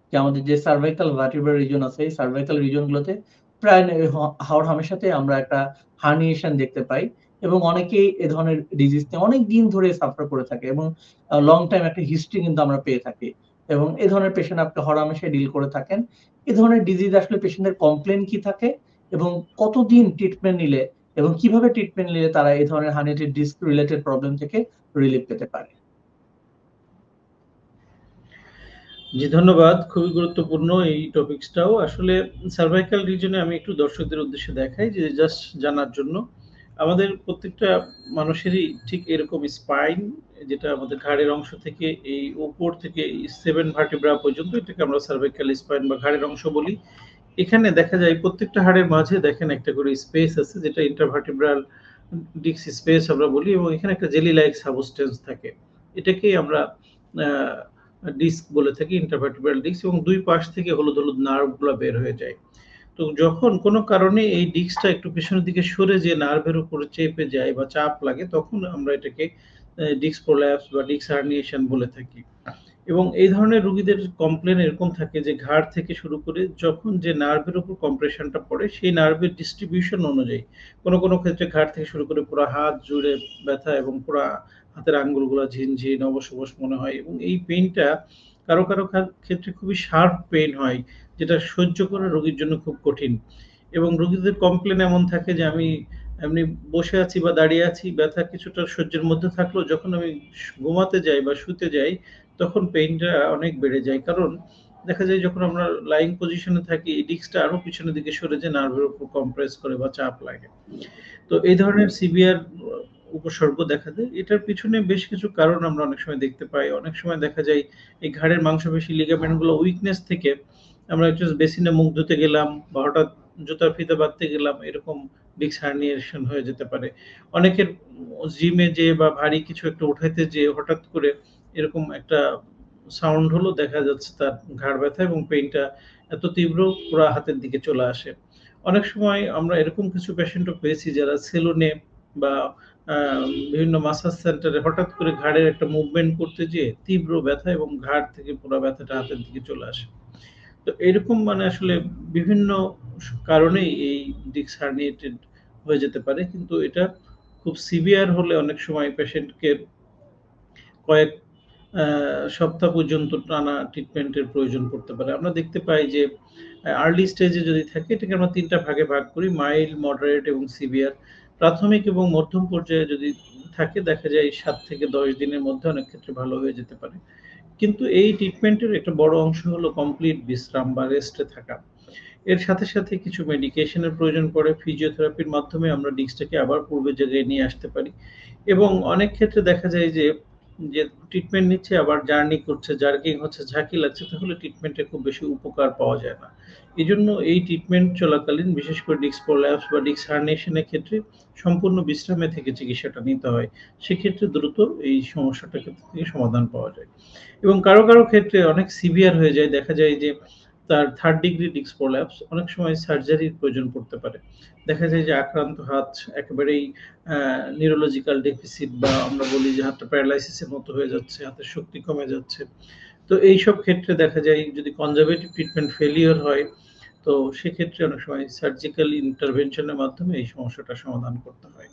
যে আমাদের যে সার্ভাইকাল ভার্টিব্রাল রিজন আছে, এই সার্ভাইকাল রিজন গুলোতে প্রায় হর হামেশাতে আমরা একটা হার্নিয়েশন দেখতে পাই, এবং অনেকেই এ ধরনের ডিজিজ নিয়ে অনেক দিন ধরে সাফার করে থাকে, এবং লং টাইম একটা হিস্ট্রি কিন্তু আমরা পেয়ে থাকি। এবং এই ধরনের পেশেন্ট আপনি হরহামেশাই ডিল করে থাকেন। এই ধরনের ডিজিজ আসলে পেশেন্টের কমপ্লেন কি থাকে, এবং কতদিন ট্রিটমেন্ট নিলে এবং কিভাবে ট্রিটমেন্ট নিলে তারা এই ধরনের হার্নিয়েটেড ডিস্ক রিলেটেড প্রবলেম থেকে রিলিফ পেতে পারে? জি, ধন্যবাদ। খুবই গুরুত্বপূর্ণ এই টপিকসটাও। আসলে সার্ভাইকাল রিজনে আমি একটু দর্শকদের উদ্দেশ্যে দেখাই যে জাস্ট জানার জন্য। আমাদের প্রত্যেকটা মানুষেরই ঠিক এরকম স্পাইন, যেটা আমাদের ঘাড়ের অংশ থেকে এই উপর থেকে 7 ভার্টিব্রা পর্যন্ত, এটাকে আমরা সার্ভাইকাল স্পাইন বা ঘাড়ের অংশ বলি। এখানে দেখা যায় প্রত্যেকটা হাড়ের মাঝে দেখেন একটা করে স্পেস আছে, যেটা ইন্টারভার্টিব্রাল ডিস্ক স্পেস আমরা বলি, এবং এখানে একটা জেলি লাইক সাবস্টেন্স থাকে। এটাকেই আমরা ডিস্ক বলে থাকি, ইন্টারভার্টিব্রাল ডিস্ক, এবং দুই পাশ থেকে হলুদ হলুদ নার্ভগুলো বের হয়ে যায়। তো যখন কোনো কারণে এই ডিস্কটা একটু পেছনের দিকে সরে যে নার্ভের উপরে চেপে যায় বা চাপ লাগে, তখন আমরা এটাকে ডিস্ক প্রোল্যাপস বা ডিস্ক হার্নিয়েশন বলে থাকি। এবং এই ধরনের রোগীদের কমপ্লেন এরকম থাকে যে ঘাড় থেকে শুরু করে যখন যে নার্ভের উপর কম্প্রেশনটা পড়ে, সেই নার্ভের ডিস্ট্রিবিউশন অনুযায়ী কোনো কোনো ক্ষেত্রে ঘাড় থেকে শুরু করে পুরো হাত জুড়ে ব্যথা, এবং পুরো হাতের আঙ্গুলগুলো ঝিনঝিন অবশ অবশ মনে হয়, এবং এই পেইনটা কারো কারো ক্ষেত্রে খুবই শার্প পেইন হয়, যেটা সহ্য করা রোগীর জন্য খুব কঠিন। এবং রোগীদের কমপ্লেন এমন থাকে যে আমি এমনি বসে আছি বা দাঁড়িয়ে আছি, ব্যথা কিছুটা সহ্যের মধ্যে থাকলেও যখন আমি ঘুমাতে যাই বা শুতে যাই, তখন পেইনটা অনেক বেড়ে যায়। কারণ দেখা যায় যখন আমরা লাইং পজিশনে থাকি, এই ডিস্কটা আরো পিছনের দিকে সরে যে নার্ভের উপর কম্প্রেস করে বা চাপ লাগে। তো এই ধরনের সিভিয়ার উপসর্গ দেখা দেয়। এটার পিছনে বেশ কিছু কারণ আমরা অনেক সময় দেখতে পাই। অনেক সময় দেখা যায় এই ঘাড়ের মাংসপেশি লিগামেন্ট গুলো উইকনেস থেকে আমরা একটু বেসিনে মুখ ধুতে গেলাম বা হঠাৎ জুতার ফিতা বাঁধতে গেলাম, এরকম ডিস্ক হার্নিয়েশন হয়ে যেতে পারে। অনেকের জিমে যেয়ে বা ভারী কিছু একটা উঠাইতে যেয়ে হঠাৎ করে এরকম একটা সাউন্ড হলো, দেখা যাচ্ছে তার ঘাড় ব্যথা এবং পেইনটা এত তীব্র পুরা হাতের দিকে চলে আসে। অনেক সময় আমরা এরকম কিছু পেশেন্টও পেয়েছি যারা সেলুনে বা বিভিন্ন মাসাজ সেন্টারে হঠাৎ করে ঘাড়ের একটা মুভমেন্ট করতে যেয়ে তীব্র ব্যথা এবং ঘাড় থেকে পুরা ব্যথাটা হাতের দিকে চলে আসে। তো এরকম মানে আসলে বিভিন্ন কারণেই এই ডিস্ক হার্নিয়েটেড হয়ে যেতে পারে। কিন্তু এটা খুব সিভিয়ার হলে অনেক সময় পেশেন্টকে কয়েক সপ্তাহ পর্যন্ত টানা ট্রিটমেন্টের প্রয়োজন পড়তে পারে। আমরা দেখতে পাই যে আর্লি স্টেজে যদি থাকে, এটাকে আমরা ৩ টা ভাগে ভাগ করি: মাইল্ড, মডারেট এবং সিভিয়ার। প্রাথমিক এবং মধ্যম পর্যায়ে যদি থাকে, দেখা যায় ৭ থেকে ১০ দিনের মধ্যে অনেক ক্ষেত্রে ভালো হয়ে যেতে পারে। কিন্তু এই ট্রিটমেন্টের একটা বড় অংশ হলো কমপ্লিট বিশ্রাম বা রেস্টে থাকা। এর সাথে সাথে কিছু মেডিকেশনের প্রয়োজন পড়ে। ফিজিওথেরাপির মাধ্যমে আমরা ডিস্কটাকে আবার পূর্বের জায়গায় নিয়ে আসতে পারি। এবং অনেক ক্ষেত্রে দেখা যায় যে, যে ট্রিটমেন্ট নিচ্ছে আবার জার্নি করছে, জার্কিং হচ্ছে, ঝাঁকি লাগছে, তাহলে ট্রিটমেন্টে খুব বেশি উপকার পাওয়া যায় না। এজন্য এই ট্রিটমেন্ট চলাকালীন বিশেষ করে ডিস্ক প্রোল্যাপস বা ডিস্ক হার্নিয়েশনের ক্ষেত্রে সম্পূর্ণ বিশ্রামে থেকে চিকিৎসাটা নিতে হয়। সেক্ষেত্রে দ্রুত এই সমস্যাটা থেকে সমাধান পাওয়া যায়। এবং কারো কারো ক্ষেত্রে অনেক সিভিয়ার হয়ে যায়, দেখা যায় যে তার 3rd ডিগ্রি ডিস্ক প্রোল্যাপস, অনেক সময় সার্জারির প্রয়োজন পড়তে পারে। দেখা যায় যে আক্রান্ত হাত একেবারেই নিউরোলজিক্যাল ডেফিসিট বা আমরা বলি যে হাতটা প্যারালাইসিসের মতো হয়ে যাচ্ছে, হাতের শক্তি কমে যাচ্ছে। তো এইসব ক্ষেত্রে দেখা যায় যদি কনজারভেটিভ ট্রিটমেন্ট ফেলিওর হয়, তো সেক্ষেত্রে অনেক সময় সার্জিক্যাল ইন্টারভেনশনের মাধ্যমে এই সমস্যাটার সমাধান করতে হয়।